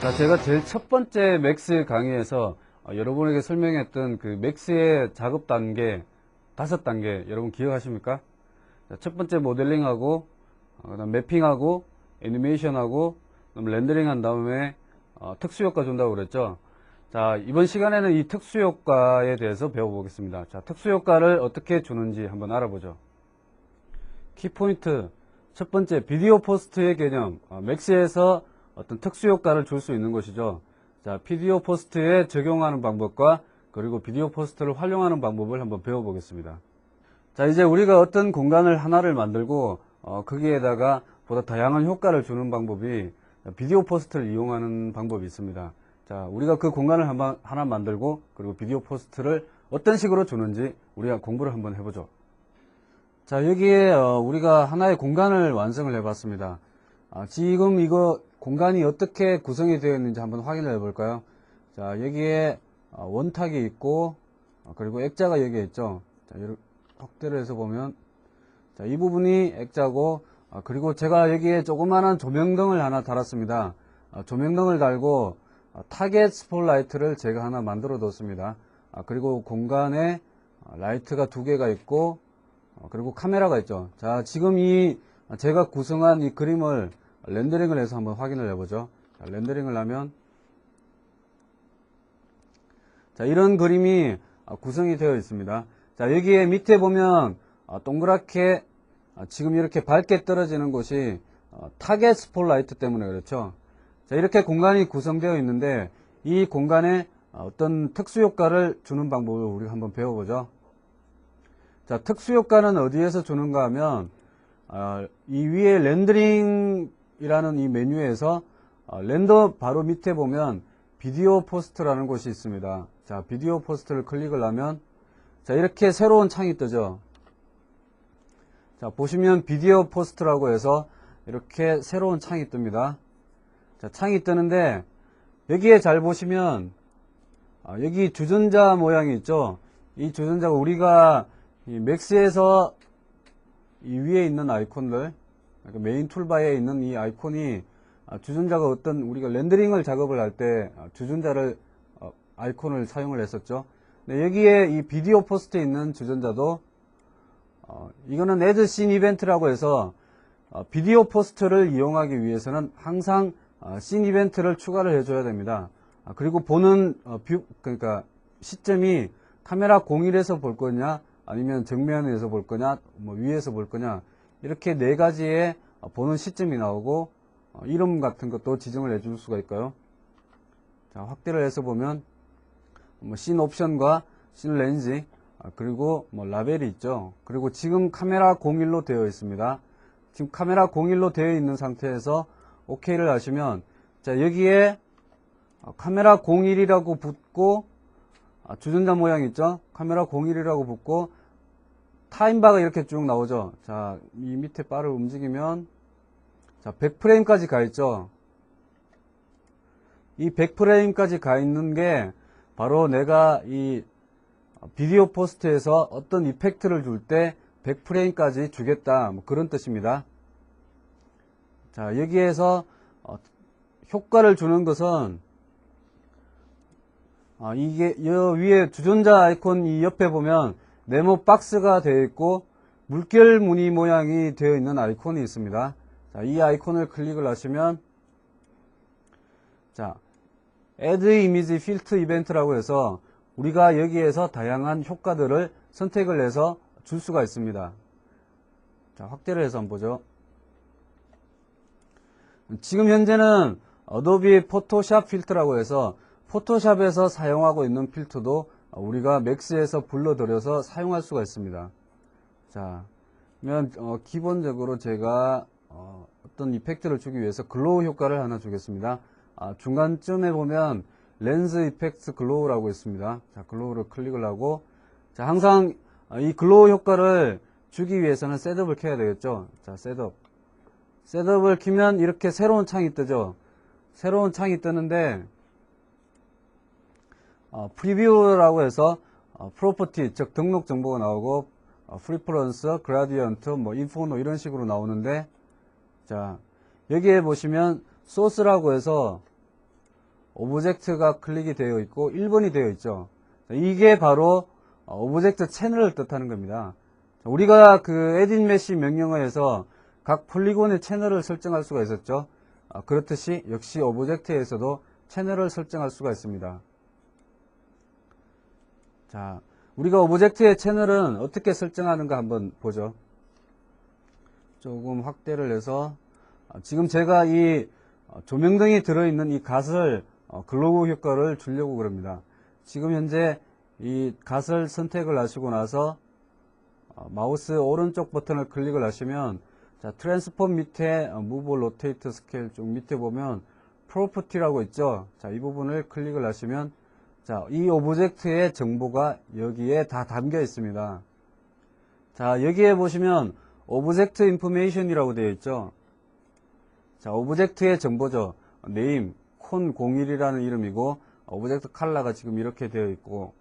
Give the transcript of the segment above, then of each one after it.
자, 제가 제일 첫 번째 맥스 강의에서 여러분에게 설명했던 그 맥스의 작업 단계 5단계 여러분 기억하십니까? 자, 첫 번째 모델링하고 그다음 매핑하고 애니메이션하고 그다음 렌더링 한 다음에 특수효과 준다고 그랬죠. 자, 이번 시간에는 이 특수효과에 대해서 배워보겠습니다. 자, 특수효과를 어떻게 주는지 한번 알아보죠. 키포인트 첫 번째 비디오 포스트의 개념. 맥스에서 어떤 특수효과를 줄 수 있는 것이죠. 자, 비디오 포스트에 적용하는 방법과 그리고 비디오 포스트를 활용하는 방법을 한번 배워보겠습니다. 자, 이제 우리가 어떤 공간을 하나를 만들고 거기에다가 보다 다양한 효과를 주는 방법이 비디오 포스트를 이용하는 방법이 있습니다. 자, 우리가 그 공간을 하나 만들고 그리고 비디오 포스트를 어떤 식으로 주는지 우리가 공부를 한번 해보죠. 자, 여기에 우리가 하나의 공간을 완성을 해봤습니다. 지금 이거 공간이 어떻게 구성이 되어 있는지 한번 확인을 해볼까요? 자, 여기에 원탁이 있고 그리고 액자가 여기에 있죠. 자, 확대를 해서 보면 자, 이 부분이 액자고 그리고 제가 여기에 조그마한 조명등을 하나 달았습니다. 조명등을 달고 타겟 스포트라이트를 제가 하나 만들어 뒀습니다. 그리고 공간에 라이트가 2개가 있고 그리고 카메라가 있죠. 자, 지금 제가 구성한 이 그림을 렌더링을 해서 한번 확인을 해보죠. 자, 렌더링을 하면 자, 이런 그림이 구성이 되어 있습니다. 자, 여기에 밑에 보면 동그랗게 지금 이렇게 밝게 떨어지는 곳이 타겟 스포트라이트 때문에 그렇죠. 자, 이렇게 공간이 구성되어 있는데 이 공간에 어떤 특수효과를 주는 방법을 우리가 한번 배워보죠. 자, 특수효과는 어디에서 주는가 하면 이 위에 렌더링이라는 이 메뉴에서 렌더 바로 밑에 보면 비디오 포스트라는 곳이 있습니다. 자, 비디오 포스트를 클릭을 하면 자, 이렇게 새로운 창이 뜨죠. 자, 보시면 비디오 포스트라고 해서 이렇게 새로운 창이 뜹니다. 자, 창이 뜨는데 여기에 잘 보시면 여기 주전자 모양이 있죠. 이 주전자가 우리가 이 맥스에서 이 위에 있는 아이콘들 메인 툴바에 있는 이 아이콘이 주전자가 어떤 우리가 렌더링을 작업을 할 때 주전자를 아이콘을 사용을 했었죠. 네, 여기에 이 비디오 포스트에 있는 주전자도 이거는 애드 씬 이벤트라고 해서 비디오 포스트를 이용하기 위해서는 항상 씬 이벤트를 추가를 해줘야 됩니다. 그리고 보는 그러니까 시점이 카메라 01에서 볼 거냐 아니면 정면에서 볼 거냐 뭐 위에서 볼 거냐 이렇게 4가지의 보는 시점이 나오고 이름 같은 것도 지정을 해줄 수가 있고요. 자, 확대를 해서 보면 뭐 씬 옵션과 씬 렌즈 그리고 뭐 라벨이 있죠. 그리고 지금 카메라 01로 되어 있습니다. 지금 카메라 01로 되어 있는 상태에서 OK를 하시면 자, 여기에 카메라 01이라고 붙고 주전자 모양 있죠. 카메라 01이라고 붙고 타임바가 이렇게 쭉 나오죠. 자, 이 밑에 바를 움직이면 자, 100프레임까지 가 있죠. 이 100프레임까지 가 있는 게 바로 내가 이 비디오 포스트에서 어떤 이펙트를 줄 때 100프레임까지 주겠다 뭐 그런 뜻입니다. 자, 여기에서 효과를 주는 것은 이게 여 위에 주전자 아이콘 이 옆에 보면 네모 박스가 되어 있고 물결 무늬 모양이 되어 있는 아이콘이 있습니다. 자, 이 아이콘을 클릭을 하시면 자, Add Image Filter Event라고 해서 우리가 여기에서 다양한 효과들을 선택을 해서 줄 수가 있습니다. 자, 확대를 해서 한번 보죠. 지금 현재는 어도비 포토샵 필터라고 해서 포토샵에서 사용하고 있는 필터도 우리가 맥스에서 불러들여서 사용할 수가 있습니다. 자, 그러면 기본적으로 제가 어떤 이펙트를 주기 위해서 글로우 효과를 하나 주겠습니다. 중간쯤에 보면 렌즈 이펙트 글로우라고 있습니다. 자, 글로우를 클릭을 하고 자, 항상 이 글로우 효과를 주기 위해서는 셋업을 켜야 되겠죠. 자, 셋업을 키면 이렇게 새로운 창이 뜨죠. 새로운 창이 뜨는데 프리뷰라고 해서 프로퍼티 즉 등록 정보가 나오고 프리퍼런스, 그라디언트, 뭐 인포노 이런 식으로 나오는데 자, 여기에 보시면 소스라고 해서 오브젝트가 클릭이 되어 있고 1번이 되어 있죠. 이게 바로 오브젝트 채널을 뜻하는 겁니다. 우리가 그 edit mesh 명령어에서 각 폴리곤의 채널을 설정할 수가 있었죠. 그렇듯이 역시 오브젝트에서도 채널을 설정할 수가 있습니다. 자, 우리가 오브젝트의 채널은 어떻게 설정하는가 한번 보죠. 조금 확대를 해서 지금 제가 이 조명등이 들어있는 이 갓을 글로우 효과를 주려고 그럽니다. 지금 현재 이 갓을 선택을 하시고 나서 마우스 오른쪽 버튼을 클릭을 하시면 자, 트랜스폼 밑에 무브 로테이트 스케일 쪽 밑에 보면 프로퍼티라고 있죠. 자, 이 부분을 클릭을 하시면 자, 이 오브젝트의 정보가 여기에 다 담겨 있습니다. 자, 여기에 보시면 오브젝트 인포메이션이라고 되어 있죠. 자, 오브젝트의 정보죠. 네임, 콘01이라는 이름이고 오브젝트 컬러가 지금 이렇게 되어 있고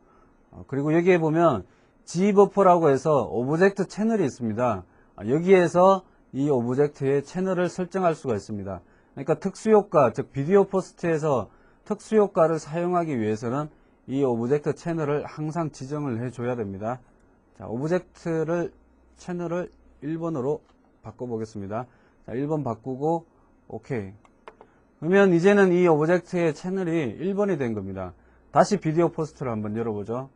그리고 여기에 보면 gbuffer라고 해서 오브젝트 채널이 있습니다. 여기에서 이 오브젝트의 채널을 설정할 수가 있습니다. 그러니까 특수효과, 즉 비디오 포스트에서 특수효과를 사용하기 위해서는 이 오브젝트 채널을 항상 지정을 해줘야 됩니다. 자, 오브젝트를 채널을 1번으로 바꿔보겠습니다. 자, 1번 바꾸고 오케이. 그러면 이제는 이 오브젝트의 채널이 1번이 된 겁니다. 다시 비디오 포스트를 한번 열어보죠.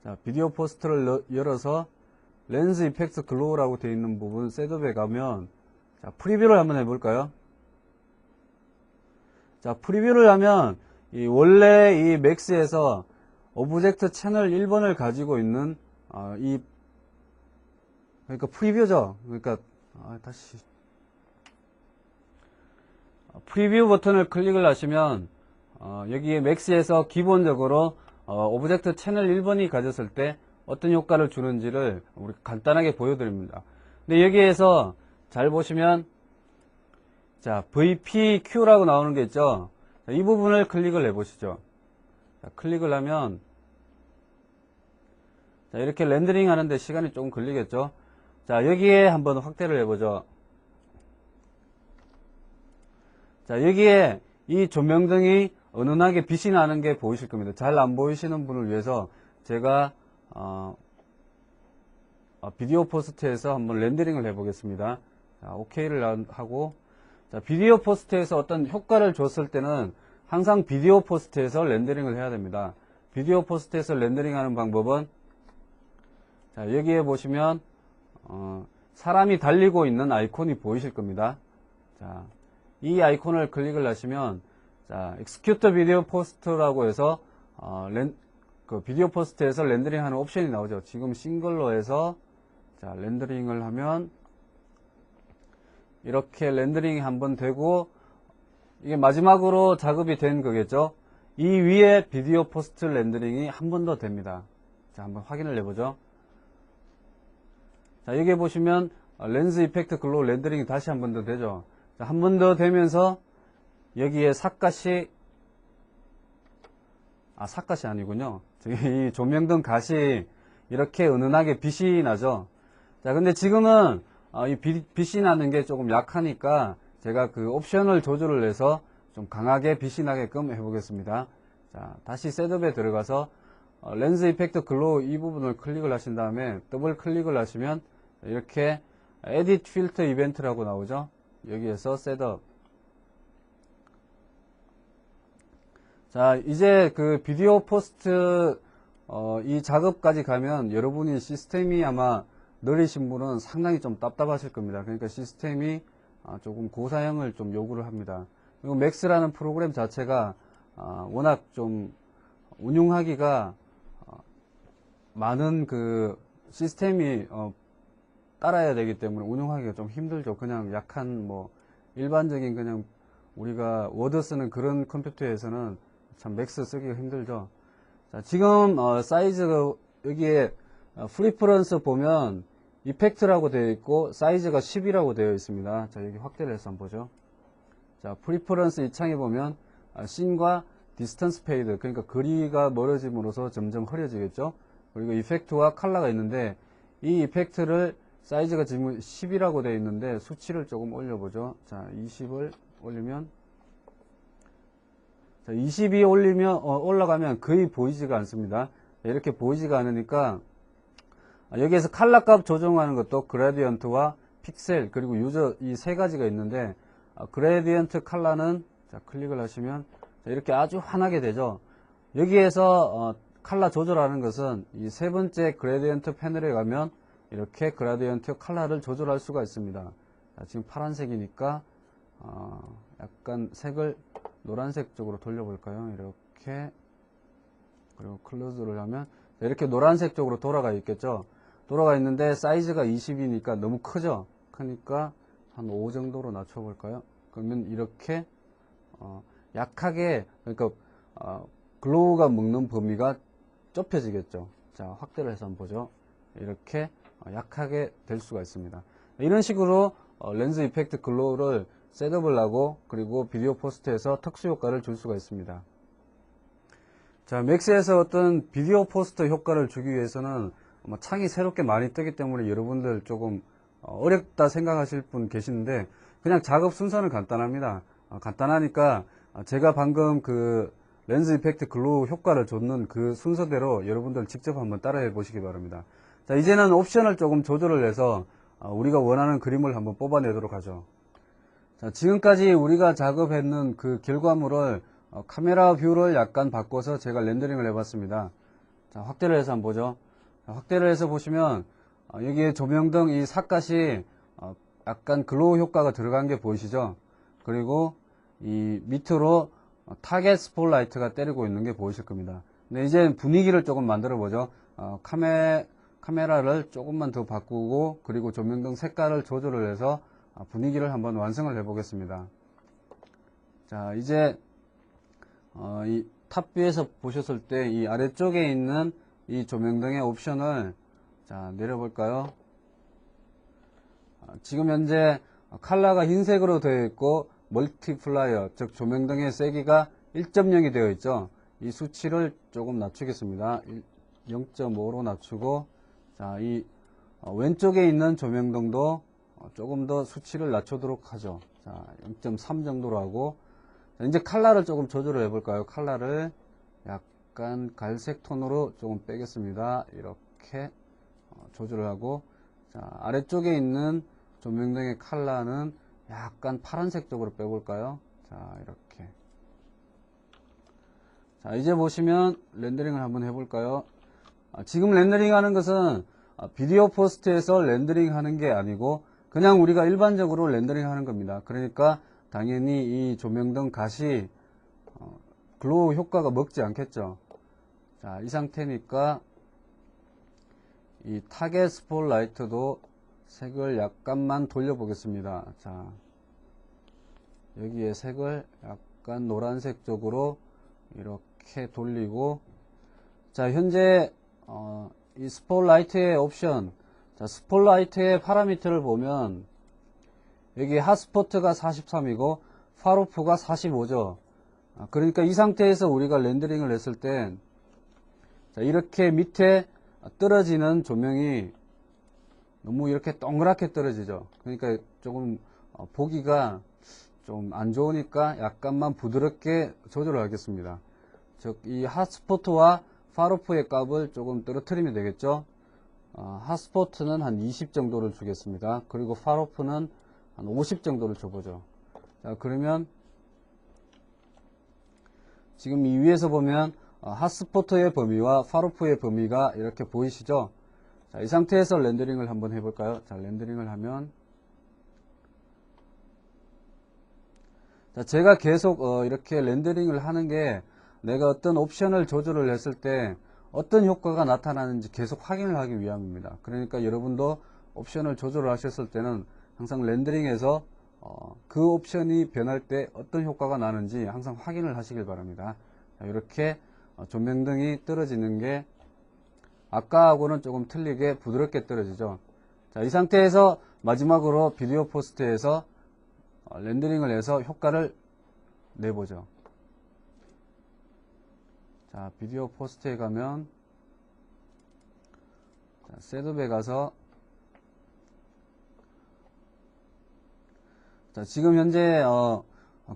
자, 비디오 포스트를 열어서 렌즈 이펙트 글로우라고 되어 있는 부분 셋업에 가면 자, 프리뷰를 한번 해볼까요? 자, 프리뷰를 하면 원래 이 맥스에서 오브젝트 채널 1번을 가지고 있는 그러니까 프리뷰죠. 그러니까 다시 프리뷰 버튼을 클릭을 하시면 여기에 맥스에서 기본적으로 오브젝트 채널 1번이 가졌을 때 어떤 효과를 주는지를 우리 간단하게 보여드립니다. 근데 여기에서 잘 보시면 자, VPQ라고 나오는 게 있죠. 자, 이 부분을 클릭을 해보시죠. 자, 클릭을 하면 자, 이렇게 렌더링 하는데 시간이 조금 걸리겠죠. 자, 여기에 한번 확대를 해보죠. 자, 여기에 이 조명등이 은은하게 빛이 나는 게 보이실 겁니다. 잘 안 보이시는 분을 위해서 제가 비디오 포스트에서 한번 렌더링을 해보겠습니다. 자, OK를 하고 자, 비디오 포스트에서 어떤 효과를 줬을 때는 항상 비디오 포스트에서 렌더링을 해야 됩니다. 비디오 포스트에서 렌더링하는 방법은 자, 여기에 보시면 사람이 달리고 있는 아이콘이 보이실 겁니다. 자, 이 아이콘을 클릭을 하시면 자, Execute Video Post라고 해서 그 비디오 포스트에서 렌더링하는 옵션이 나오죠. 지금 싱글로 해서 자, 렌더링을 하면 이렇게 렌더링이 한번 되고 이게 마지막으로 작업이 된 거겠죠. 이 위에 비디오 포스트 렌더링이 한 번 더 됩니다. 자, 한번 확인을 해보죠. 자, 여기 보시면 렌즈 이펙트 글로우 렌더링이 다시 한 번 더 되죠. 자, 한 번 더 되면서 여기에 삿갓이 삿갓이 아니군요. 이 조명등 갓이 이렇게 은은하게 빛이 나죠. 자, 근데 지금은 이 빛이 나는 게 조금 약하니까 제가 그 옵션을 조절을 해서 좀 강하게 빛이 나게끔 해보겠습니다. 자, 다시 셋업에 들어가서 렌즈 이펙트 글로우 이 부분을 클릭을 하신 다음에 더블 클릭을 하시면 이렇게 에디트 필터 이벤트라고 나오죠. 여기에서 셋업. 자, 이제 그 비디오 포스트 이 작업까지 가면 여러분이 시스템이 아마 느리신 분은 상당히 좀 답답하실 겁니다. 그러니까 시스템이 조금 고사양을 좀 요구를 합니다. 그리고 맥스라는 프로그램 자체가 워낙 좀 운용하기가 많은 그 시스템이 따라야 되기 때문에 운용하기가 좀 힘들죠. 그냥 약한 뭐 일반적인 그냥 우리가 워드 쓰는 그런 컴퓨터에서는 참 맥스 쓰기가 힘들죠. 자, 지금 사이즈가 여기에 프리퍼런스 보면 이펙트라고 되어 있고 사이즈가 10이라고 되어 있습니다. 자, 여기 확대를 해서 한번 보죠. 자, 프리퍼런스 이 창에 보면 씬과 디스턴스 페이드, 그러니까 거리가 멀어짐으로써 점점 흐려지겠죠. 그리고 이펙트와 컬러가 있는데 이 이펙트를 사이즈가 지금 10이라고 되어 있는데 수치를 조금 올려보죠. 자, 20을 올리면 자, 22 올라가면 거의 보이지가 않습니다. 이렇게 보이지가 않으니까 여기에서 컬러 값 조정하는 것도 그레디언트와 픽셀 그리고 유저 이 세 가지가 있는데 그레디언트 컬러는 자, 클릭을 하시면 자, 이렇게 아주 환하게 되죠. 여기에서 컬러 조절하는 것은 이 세 번째 그레디언트 패널에 가면 이렇게 그레디언트 컬러를 조절할 수가 있습니다. 자, 지금 파란색이니까 약간 색을 노란색 쪽으로 돌려볼까요? 이렇게 그리고 클로즈를 하면 이렇게 노란색 쪽으로 돌아가 있겠죠. 돌아가 있는데 사이즈가 20이니까 너무 크죠. 크니까 한 5 정도로 낮춰볼까요? 그러면 이렇게 약하게 그러니까 글로우가 먹는 범위가 좁혀지겠죠. 자, 확대를 해서 한번 보죠. 이렇게 약하게 될 수가 있습니다. 이런 식으로 렌즈 이펙트 글로우를 셋업을 하고 그리고 비디오 포스트에서 특수 효과를 줄 수가 있습니다. 자, 맥스에서 어떤 비디오 포스트 효과를 주기 위해서는 창이 새롭게 많이 뜨기 때문에 여러분들 조금 어렵다 생각하실 분 계시는데 그냥 작업 순서는 간단합니다. 간단하니까 제가 방금 그 렌즈 이펙트 글로우 효과를 줬는 그 순서대로 여러분들 직접 한번 따라해 보시기 바랍니다. 자, 이제는 옵션을 조금 조절을 해서 우리가 원하는 그림을 한번 뽑아내도록 하죠. 자, 지금까지 우리가 작업했는 그 결과물을 카메라 뷰를 약간 바꿔서 제가 렌더링을 해봤습니다. 자, 확대를 해서 한번 보죠. 자, 확대를 해서 보시면 여기에 조명등 이 삿갓이 약간 글로우 효과가 들어간 게 보이시죠? 그리고 이 밑으로 타겟 스폴라이트가 때리고 있는 게 보이실 겁니다. 근데 이제 분위기를 조금 만들어 보죠. 카메라를 조금만 더 바꾸고 그리고 조명등 색깔을 조절을 해서 분위기를 한번 완성을 해 보겠습니다. 자, 이제 이 탑뷰에서 보셨을 때 이 아래쪽에 있는 이 조명등의 옵션을 자, 내려볼까요? 지금 현재 컬러가 흰색으로 되어 있고 멀티플라이어 즉 조명등의 세기가 1.0이 되어 있죠. 이 수치를 조금 낮추겠습니다. 0.5로 낮추고 자, 이 왼쪽에 있는 조명등도 조금 더 수치를 낮추도록 하죠. 자, 0.3 정도로 하고 자, 이제 컬러를 조금 조절을 해볼까요? 컬러를 약간 갈색 톤으로 조금 빼겠습니다. 이렇게 조절을 하고 자, 아래쪽에 있는 조명등의 컬러는 약간 파란색 쪽으로 빼볼까요? 자, 이렇게 자, 이제 보시면 렌더링을 한번 해볼까요? 지금 렌더링 하는 것은 비디오 포스트에서 렌더링 하는 게 아니고 그냥 우리가 일반적으로 렌더링 하는 겁니다. 그러니까 당연히 이 조명등 갓이 글로우 효과가 먹지 않겠죠. 자, 이 상태니까 이 타겟 스폴라이트도 색을 약간만 돌려 보겠습니다. 자, 여기에 색을 약간 노란색 쪽으로 이렇게 돌리고 자, 현재 이 스폴라이트의 옵션 자, 스폴라이트의 파라미터를 보면 여기 핫스포트가 43이고 파로프가 45죠. 그러니까 이 상태에서 우리가 렌더링을 했을 때 자, 이렇게 밑에 떨어지는 조명이 너무 이렇게 동그랗게 떨어지죠. 그러니까 조금 보기가 좀 안 좋으니까 약간만 부드럽게 조절을 하겠습니다. 즉 이 핫스포트와 파로프의 값을 조금 떨어뜨리면 되겠죠. 핫스포트는 한 20 정도를 주겠습니다. 그리고 파로프는 한 50 정도를 줘보죠. 자, 그러면 지금 이 위에서 보면 핫스포트의 범위와 파로프의 범위가 이렇게 보이시죠? 자, 이 상태에서 렌더링을 한번 해볼까요? 자, 렌더링을 하면 자, 제가 계속 이렇게 렌더링을 하는 게 내가 어떤 옵션을 조절을 했을 때 어떤 효과가 나타나는지 계속 확인을 하기 위함입니다. 그러니까 여러분도 옵션을 조절을 하셨을 때는 항상 렌더링에서 그 옵션이 변할 때 어떤 효과가 나는지 항상 확인을 하시길 바랍니다. 자, 이렇게 조명등이 떨어지는 게 아까하고는 조금 틀리게 부드럽게 떨어지죠. 자, 이 상태에서 마지막으로 비디오 포스트에서 렌더링을 해서 효과를 내보죠. 자, 비디오 포스트에 가면 자, 셋업에 가서 자, 지금 현재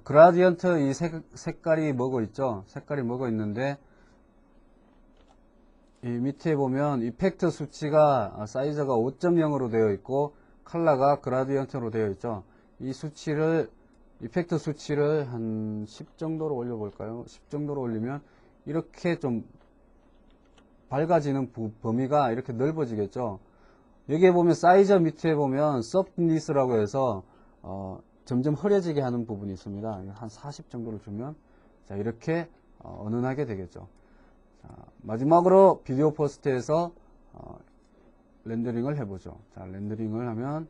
그라디언트 이 색깔이 먹어 있죠. 색깔이 먹어 있는데 이 밑에 보면 이펙트 수치가 사이즈가 5.0으로 되어 있고 컬러가 그라디언트로 되어 있죠. 이 수치를 이펙트 수치를 한 10 정도로 올려 볼까요? 10 정도로 올리면 이렇게 좀 밝아지는 범위가 이렇게 넓어지겠죠. 여기에 보면 사이즈 밑에 보면 서프니스라고 해서 점점 흐려지게 하는 부분이 있습니다. 한 40 정도를 주면 자 이렇게 은은하게 되겠죠. 자, 마지막으로 비디오 포스트에서 렌더링을 해보죠. 자 렌더링을 하면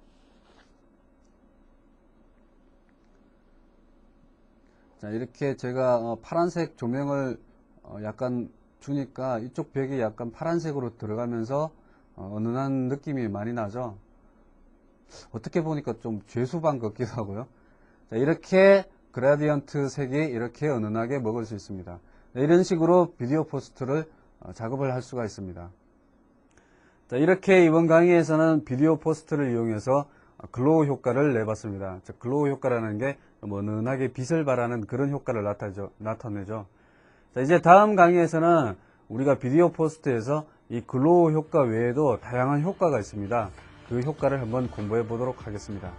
자 이렇게 제가 파란색 조명을 약간 주니까 이쪽 벽이 약간 파란색으로 들어가면서 은은한 느낌이 많이 나죠. 어떻게 보니까 좀 죄수방 같기도 하고요. 자, 이렇게 그라디언트 색이 이렇게 은은하게 먹을 수 있습니다. 네, 이런 식으로 비디오 포스트를 작업을 할 수가 있습니다. 자, 이렇게 이번 강의에서는 비디오 포스트를 이용해서 글로우 효과를 내봤습니다. 자, 글로우 효과라는 게 은은하게 빛을 발하는 그런 효과를 나타내죠. 자, 이제 다음 강의에서는 우리가 비디오 포스트에서 이 글로우 효과 외에도 다양한 효과가 있습니다. 그 효과를 한번 공부해 보도록 하겠습니다.